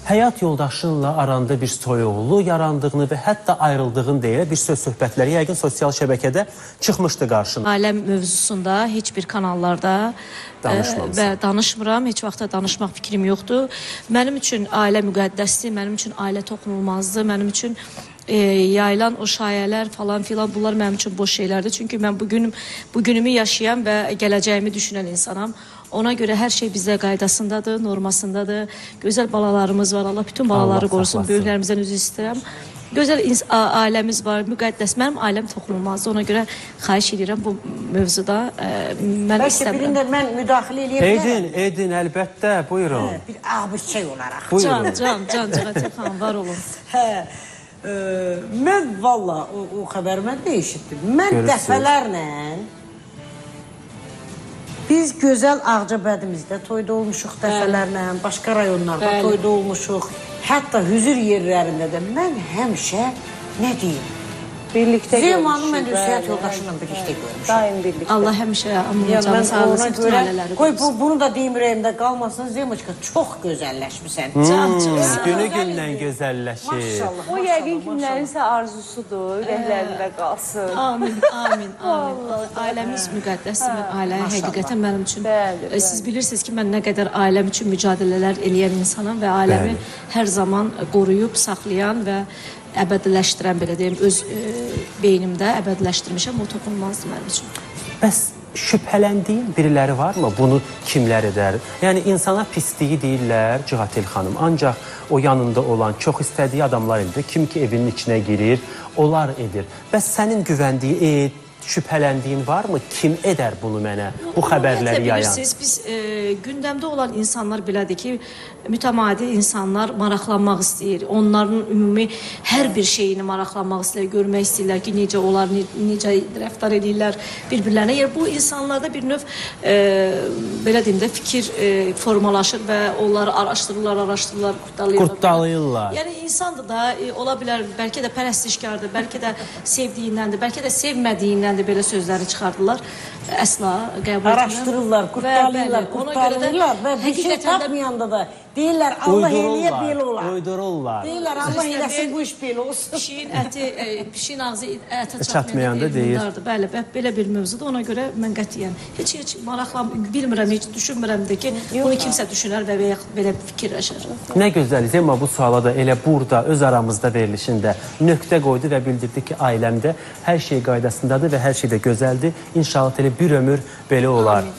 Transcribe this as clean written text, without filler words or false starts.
həyat yoldaşınla aranda bir soyuqluq yarandığını və hətta ayrıldığını deyə bir söhbətləri yəqin sosial şəbəkədə çıxmışdı qarşına. Ailəm mövzusunda heç bir kanallarda və danışmıram, heç vaxtda danışmaq fikrim yoxdur. Mənim üçün ailə müqəddəsdir, mənim üçün ailə toxunulmazdır, mənim üçün yayılan o şayələr falan filan bunlar mənim üçün boş şeylərdir. Çünki mən bugünümü yaşayan və gələcəyimi düşünən insanam. Ona görə hər şey bizdə qaydasındadır, normasındadır. Gözəl balalarımız var, Allah bütün balaları qorusun, böyüklərimizdən üzr istəyirəm. Gözəl ailəmiz var, müqəddəs. Mənim ailəm toxunulmazdır. Ona görə xahiş edirəm bu mövzuda mən istəmirəm. Bəlkə birində mən müdaxilə edeyim. Edin, əlbəttə, buyurun. Bir abıçay olaraq. Can, xanım, var olun. Mən valla o xəbəri mən də eşitdim. Mən dəfələrlə biz gözəl Ağcabədimizdə toyda olmuşuq dəfələrlə, başqa rayonlarda toyda olmuşuq. Hətta hüzür yerlərində də mən həmişə nə deyim? Birlikdə görmüşük. Zemanı mən həyat yoldaşımla birlikdə görmüşüm. Daim birlikdə. Allah həmişə canı sağlasın, bütün ailələri qoy, bunu da deyim ürəyimdə qalmasın. Zemoçka, çox gözəlləşmirsən. Günü-gündən gözəlləşir. Maşallah. O yəqin kimlərinsə arzusudur, ürəklərində qalsın. Amin. Ailəmiz müqəddəsdir, ailə həqiqətən mənim üçün. Siz bilirsiniz ki, mən nə qədər ailəm üçün mücadilələr eləyən insanam və ailəmi hər zaman qoruyub, saxlayan və əbədiləşdirən, belə deyim, öz beynimdə əbədiləşdirmişəm, o toxunmazdır mənim üçün. Bəs şübhələndiyin biriləri varmı? Bunu kimlər edər? Yəni, insana pisliyi deyirlər, Cıhatel xanım, ancaq o yanında olan, çox istədiyi adamlar edir. Kim ki evinin içinə girir, onlar edir. Bəs sənin güvəndiyi, şübhələndiyin varmı? Kim edər bunu mənə, bu xəbərləri yayan? Bilirsiniz, biz gündəmdə olan insanlar belədir ki, mütəmadi insanlar maraqlanmaq istəyir. Onların ümumi hər bir şeyini maraqlanmaq istəyir, görmək istəyirlər ki, necə onlar, necə rəftar edirlər bir-birlərinə. Bu insanlarda bir növ, belə deyim də, fikir formalaşır və onları araşdırırlar, qurtdalayırlar. Yəni, insandır da, ola bilər, bəlkə də pərəstişkardır, bəlkə də sevdiyindəndir, bəlkə də sevmədiyindən belə sözləri çıxardılar, əsla qəbul etmirəm. Araşdırırlar, qurtdalayırlar və bir şey tapmayanda da deyirlər, Allah eləyə belə olar. Uydururlar. Deyirlər, Allah eləsin, bu iş belə olsun. Pişiyin ağzı ətə çatmayanda deyir. Bəli, belə bir mövzudur, ona görə mən qətiyyən heç bilmirəm, heç düşünmürəm də ki, bunu kimsə düşünər və belə fikirləşər. Nə gözəl, Zema bu suala da elə burada, öz aramızda verilişində nöqtə qoydu və bildirdi ki, ailəmdə hər şey qaydasındadır və hər şey də gözəldir. İnşallah elə bir ömür belə olar.